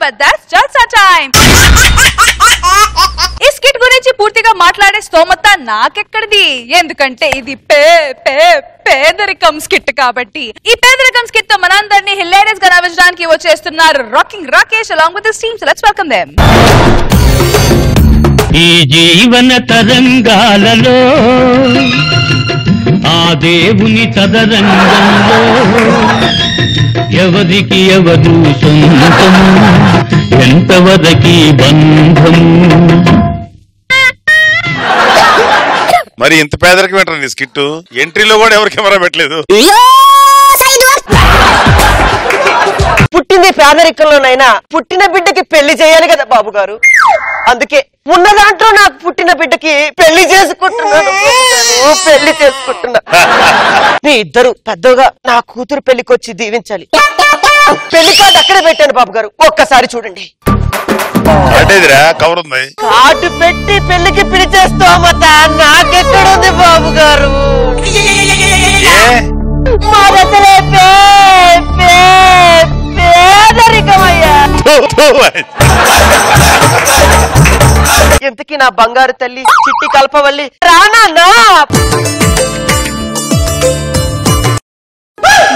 జబర్దస్త్ జల్సా time. ఈ skit గురించి పూర్తిగా మాట్లాడే స్తోమత నాకెక్కడిది, ఎందుకంటే ఇది పేదరికం స్కిట్ కాబట్టి. ఈ పేదరికం స్కిట్ తో మనందరినీ హిలేరియస్ గా నవ్వించడానికి వచ్చేస్తున్నారు rocking Rakesh along with his team. So let's welcome them. ఈ జీవన తరంగాలలో ఆ దేవుని తదరంగంలో ఎవరికి ఎవరు సొంతము, ఎంతవరకి బంధము. మరి ఇంత పేదరికం ఏంటండి స్కిట్? ఎంట్రీలో కూడా ఎవరు కెమెరా పెట్టలేదు. పుట్టింది పేదరికంలోనైనా పుట్టిన బిడ్డకి పెళ్లి చేయాలి కదా బాబు గారు. అందుకే ఉన్న దాంట్లో నాకు పుట్టిన బిడ్డకి పెళ్లి చేసుకుంటున్నాను. మీ ఇద్దరు పెద్దగా నా కూతురు పెళ్లికి వచ్చి దీవించాలి. పెళ్లి కార్డు అక్కడే పెట్టాను బాబు గారు, ఒక్కసారి చూడండి. కవర్ ఉంది. కార్డు పెట్టి పెళ్లికి పిలిచేస్తామత నాకెక్కడుంది బాబు గారు? పేదరికమయ్యా. ఎంతకీ నా బంగారు తల్లి చిట్టి కల్పవల్లి రానా?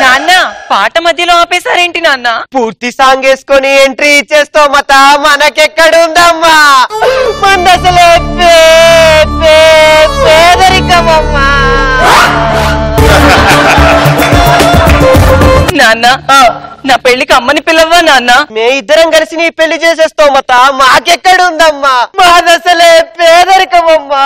నాన్న పాట మధ్యలో ఆపేశారేంటి నాన్న? పూర్తి సాంగ్ వేసుకొని ఎంట్రీ ఇచ్చేస్తామత మనకెక్కడుందమ్మా? మనసలే పేదరికమమ్మా. నాన్న నా పెళ్లికి అమ్మని పిలవ్వా నాన్న? మే ఇద్దరం కలిసి నీ పెళ్లి చేసేస్తామత మాకెక్కడుందమ్మా? మనసలే పేదరికమమ్మా.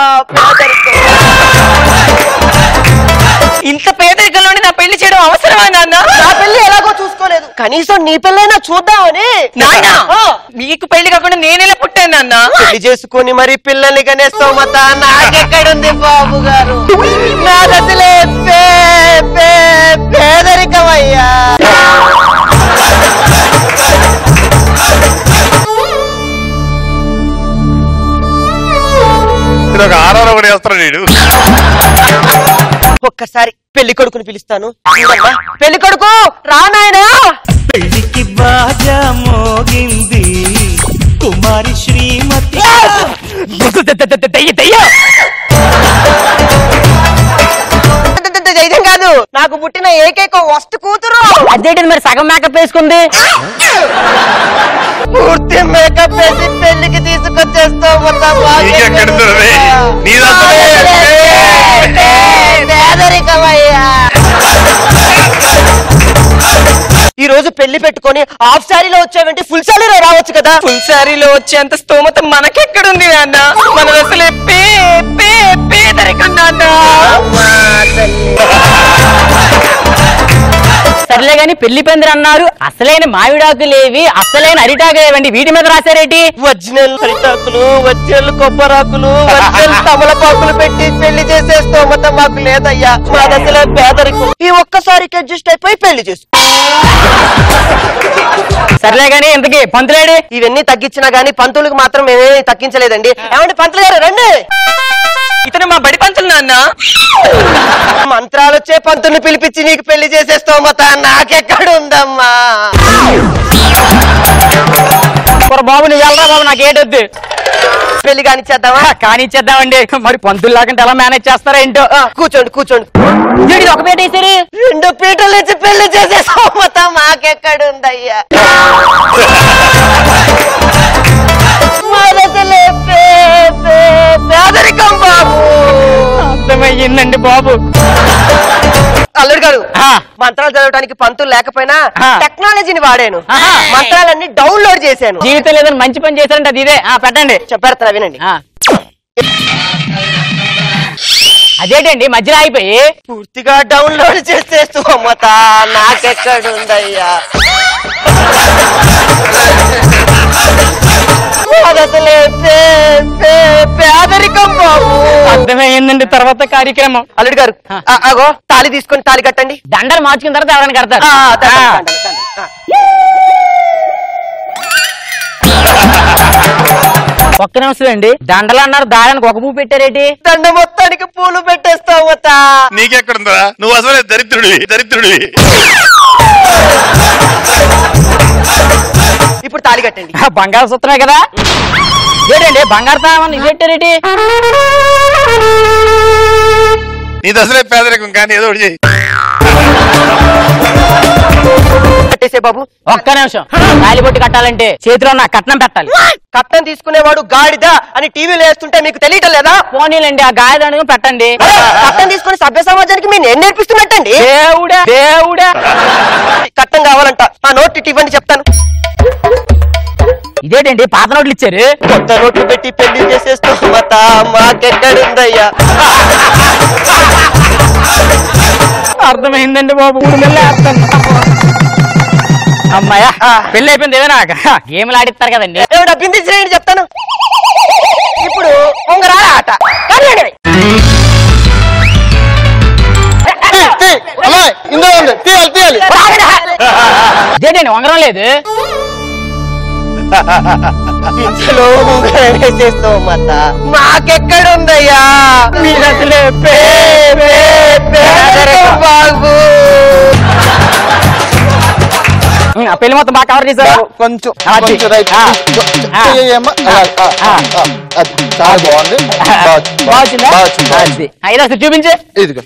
ఇంత పేదరికంలోనే నా పెళ్లి చేయడం అవసరమా నాన్న? నా పెళ్లి ఎలాగో చూసుకోలేదు, కనీసం నీ పెళ్ళైనా చూద్దామని. నాన్న మీకు పెళ్లి కాకుండా నేనెలా పుట్టాను నాన్న? పెళ్లి చేసుకుని మరి పిల్లల్ని కనేస్తామత నాకెక్కడుంది బాబు గారు? నాదసలే పేదరికమయ్యా. ఆరారు కూడా వేస్తాడు వీడు. ఒక్కసారి పెళ్లి కొడుకుని పిలుస్తాను. పెళ్లి కొడుకు రానాయనా. పెళ్లికి బాజా మోగింది కుమారి శ్రీమతి. ఇదేం కాదు, నాకు పుట్టిన ఏకైక వస్తు కూతురు. అదేంటి మరి సగం మేకప్ వేసుకుంది? పూర్తి మేకప్ వేసి పెళ్లికి తీసుకొచ్చేస్తాం. ఈ రోజు పెళ్లి పెట్టుకొని హాఫ్ శారీలో వచ్చావంటే ఫుల్ శారీలో రావచ్చు కదా. ఫుల్ శారీలో వచ్చేంత స్తోమత మనకెక్కడుంది నాన్న? మన అసలే పేదరికం నాన్న. సర్లే గాని పెళ్లి పందిరి అన్నారు, అసలైన మామిడాకులేవి, అసలైన అరిటాకులేవండి, వీటి మీద రాశారేటి? ఒరిజినల్ అరిటాకులు, ఒరిజినల్ కొబ్బరాకులు, ఒరిజినల్ తమలపాకులు పెట్టి పెళ్లి చేసే స్తోమత మాకు లేదయ్యా. మా దశలో పేదరికం. ఈ ఒక్కసారికి అడ్జస్ట్ అయిపోయి పెళ్లి చేసుకో. సర్లే గాని ఇంతకీ పంతులేడి? ఇవన్నీ తగ్గించినా గానీ పంతులకు మాత్రం మేమేమి తగ్గించలేదండి. ఏమంటే పంతులు గారు రండి. ఇతను మా బడి పంతులు నాన్న. మంత్రాలు వచ్చే పంతుల్ని పిలిపించి నీకు పెళ్లి చేసే స్తోమత నాకెక్కడుందమ్మా? బాబు నువ్వు వెళ్ళరా బాబు, నాకు ఏటొద్దు. పెళ్లి కానిచ్చేద్దామా? కానిచ్చేద్దామండి. మరి పంతులు లేకుంటే ఎలా మేనేజ్ చేస్తారా ఏంటో? కూర్చోండి కూర్చోండి. ఒక పీట వేసారు, 2 పీటలు నుంచి పెళ్లి చేసే స్తోమత మాకెక్కడుందయ్యా? పేదరికం బాబు. అర్థమయ్యిందండి బాబు. అల్లుడు గారు, మంత్రాలు చదవడానికి పంతులు లేకపోయినా టెక్నాలజీని వాడాను. మంత్రాలన్నీ డౌన్లోడ్ చేశాను. జీవితం లేదని మంచి పని చేశారంటే అది ఇదే. పెట్టండి, చెప్పారు వినండి. అదేంటండి మధ్యలో అయిపోయి? పూర్తిగా డౌన్లోడ్ చేసే స్తోమత నాకెక్కడుందయ్యా? పేదరికం బాబు. అర్థమయ్యిందండి. తర్వాత కార్యక్రమం. అల్లుడు గారు అగో తాళి తీసుకొని తాళి కట్టండి. దండలు మార్చుకున్న తర్వాత ఎవరైనా కడతారు. ఒక్క నిమిషం అండి, దండలు అన్నారు, దాడానికి ఒక పువ్వు పెట్టారేటి? దండ మొత్తానికి పూలు పెట్టేస్తావత. నీకెక్కడుందా? నువ్వు అసలే దరిద్రుడివి. ఇప్పుడు తాళి కట్టండి. బంగారు సూత్రమే కదా. ఏంటండి బంగారు తామని ఇదేంటి? నీ దశలే పేదరికం కానీ ఏదో ఒకటి చేయి. కట్టేసే బాబు. ఒక్క నిమిషం. తాళి బొట్టు కట్టాలంటే చేతిలో నా కట్నం పెట్టాలి. కట్నం తీసుకునేవాడు గాడిద అని టీవీలో వేస్తుంటే మీకు తెలియటం లేదా? పోనీలండి ఆ గాయదానికి పెట్టండి. కట్నం తీసుకుని సభ్య సమాజానికి మీరు నేను నేర్పిస్తున్నట్టండి. దేవుడా దేవుడా. కట్నం కావాలంట. ఆ నోట్ ఇటు ఇవ్వండి చెప్తాను. ఇదేంటండి పాత నోట్లు ఇచ్చారు? కొత్త నోట్లు పెట్టి పెళ్లి చేసేస్తూ మాకెక్కడుందయ్యా. అర్థమైందండి బాబు. అమ్మాయ్యా పెళ్లి అయిపోయింది. ఏదైనా గేమ్లు ఆడిస్తారు కదండి. బింది చెప్తాను. ఇప్పుడు ఉంగరాల ఆట. ఇదేంటండి ఉంగరం లేదు? ఇంట్లో ఉంగరం వేసేస్తావు మత. మాకెక్కడుందయ్యా. మీరు అసలే బాబు. పెళ్లి మొత్తం బాగా కవర్ చేశారు. కొంచెం బాగుంది. చూపించే. ఇదిగో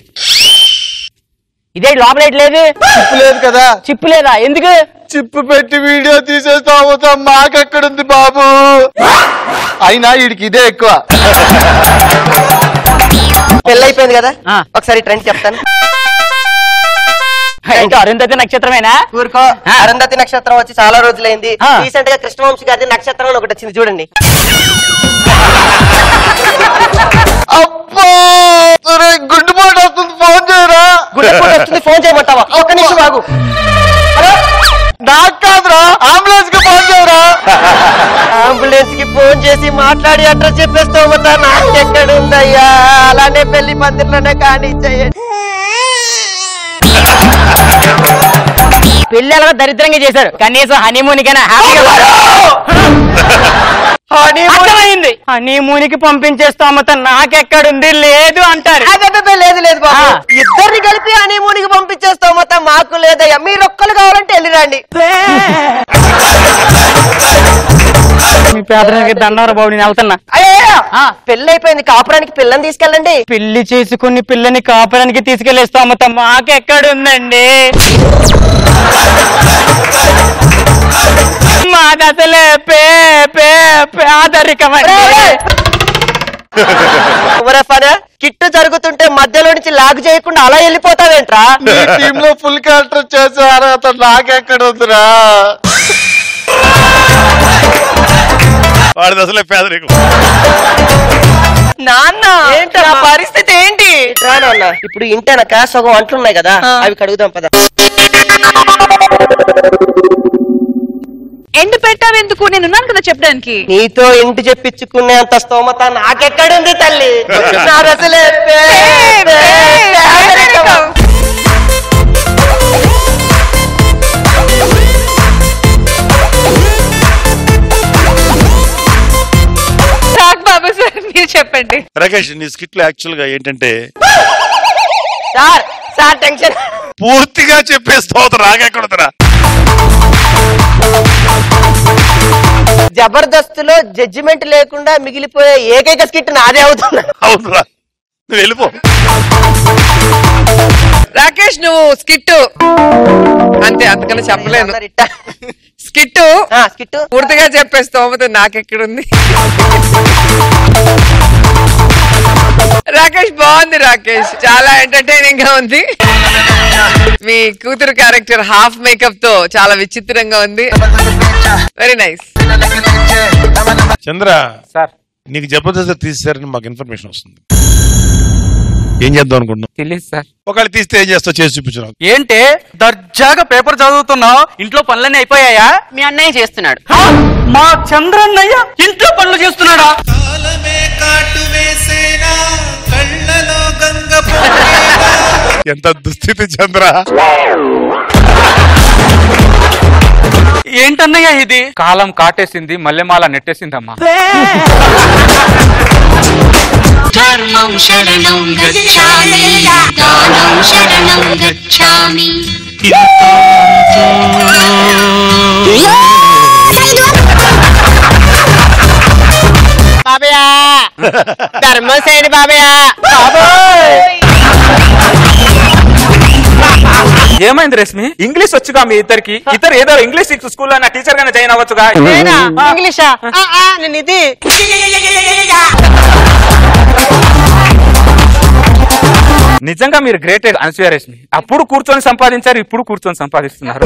ఇదే లోపల లేదు. చిప్పు లేదు కదా. చిప్పు లేదా? ఎందుకు? చిప్పు పెట్టి వీడియో తీసేస్తావు. మాకెక్కడుంది బాబు. అయినా వీడికి ఇదే ఎక్కువ. పెళ్ళైపోయింది కదా, ఒకసారి ట్రెండ్ చెప్తాను. అరుంధతి నక్షత్రమేనా? ఊరుకో. అరుంధతి నక్షత్రం వచ్చి చాలా రోజులైంది. రీసెంట్ గా కృష్ణవంశీ గారి నక్షత్రం ఒకటి వచ్చింది చూడండి. అబ్బో గుండెపోటు వస్తుంది. ఫోన్ చేయరా. గుండెపోటు వస్తుంది. ఫోన్ చేయమంటావా? ఒక్క నిమిషం బాగు. నాకు కాదురా, అంబులెన్స్ కి ఫోన్ చేయరా. అంబులెన్స్ కి ఫోన్ చేసి మాట్లాడి అడ్రస్ చెప్పేస్తావు. నాకు ఎక్కడుందయ్యా. అలానే పెళ్లి మందిర్లోనే కానీ పెళ్లి అలా దరిద్రంగా చేశారు. కనీసం హనీమూన్ కైనా హ్యాపీగా హనీమూన్ కి పంపించేస్తాము. నాకెక్కడుంది లేదు అంటారు. లేదు లేదు బాబు. ఇద్దరిని కలిపి హనీమూన్ కి పంపించేస్తాము. మాకు లేదయ్యా. మీరు ఒక్కరు కావాలంటే వెళ్ళిరండి. మీ పేదరికి దండవర బాబు. నేను వెళ్తున్నా. పెళ్లి అయిపోయింది. కాపురానికి పిల్లని తీసుకెళ్ళండి. పెళ్లి చేసుకుని పిల్లని కాపురానికి తీసుకెళ్ళేస్తాము. మాకెక్కడుందండి. మాది అసలే పేదరికమండి. కిట్టు జరుగుతుంటే మధ్యలో నుంచి లాగు చేయకుండా అలా వెళ్ళిపోతావేంట్రా? మీ టీమ్ లో ఫుల్ క్యారెక్టర్ చేసారు. అతను నాకెక్కడుందిరా. వాడిది అసలే పేదరికం. నాన్న ఏంటన్నా పరిస్థితి ఏంటి? ఇప్పుడు ఇంటెనక సగం అంట్లున్నాయి కదా, అవి కడుగుదాం పద. ఎండు పెట్టావెందుకు? నేనున్నాను కదా చెప్పడానికి. నీతో ఇంటి చెప్పించుకునే అంత స్తోమత నాకెక్కడుంది తల్లి. అసలే బాబు సార్ మీరు చెప్పండి. రాకేష్ నీ స్కిట్ లో యాక్చువల్ గా ఏంటంటే సార్ టెన్షన్ పూర్తిగా చెప్పేస్తావు. నాకెక్కడుందిరా. జబర్దస్త్ లో జడ్జిమెంట్ లేకుండా మిగిలిపోయే ఏకైక స్కిట్ నాదే అవుతున్నా. అవుతురా, నువ్వు వెళ్ళిపో. రాకేష్ నువ్వు స్కిట్ అంతే, అంతకన్నా చెప్పలేను. స్కిట్ పూర్తిగా చెప్పేస్తావు. నాకెక్కడుంది. రాకేష్ బాగుంది. రాకేష్ చాలా ఎంటర్టైనింగ్ గా ఉంది. మీ కూతురు క్యారెక్టర్ హాఫ్ మేకప్ తో చాలా విచిత్రంగా ఉంది. Very nice. చంద్ర సార్, నీకు జబర్దస్త్ తీసారని మాకు ఇన్ఫర్మేషన్ వస్తుంది. ఏం చేద్దాం అనుకుంటున్నావు? తెలియదు సార్. ఒకవేళ తీస్తే ఏం చేస్తావు చేసి చూపించు. ఏంటే దర్జాగా పేపర్ చదువుతున్నావు? ఇంట్లో పనులన్నీ అయిపోయాయా? మీ అన్నయ్య చేస్తున్నాడు. మా చంద్రన్నయ్య ఇంట్లో పనులు చేస్తున్నాడా? ఎంత దుస్థితి చంద్ర. ఏంటన్నయ్య ఇది? కాలం కాటేసింది, మల్లెమాల నెట్టేసిందమ్మా. ధర్మం శరణం గచ్ఛామి, దానం శరణం గచ్ఛామి. బాబయ్య ధర్మం చేయండి బాబయ్య. ఏమైంది రేష్మి? ఇంగ్లీష్ వచ్చుగా మీ ఇద్దరికి? ఇద్దరు ఏదో ఇంగ్లీష్ స్కూల్లో నా టీచర్ గానే జాయిన్ అవ్వచ్చుగా. ఇంగ్లీషా? నేను ఇది నిజంగా మీరు గ్రేట్ అనసూయ రేష్మి. అప్పుడు కూర్చొని సంపాదించారు, ఇప్పుడు కూర్చొని సంపాదిస్తున్నారు.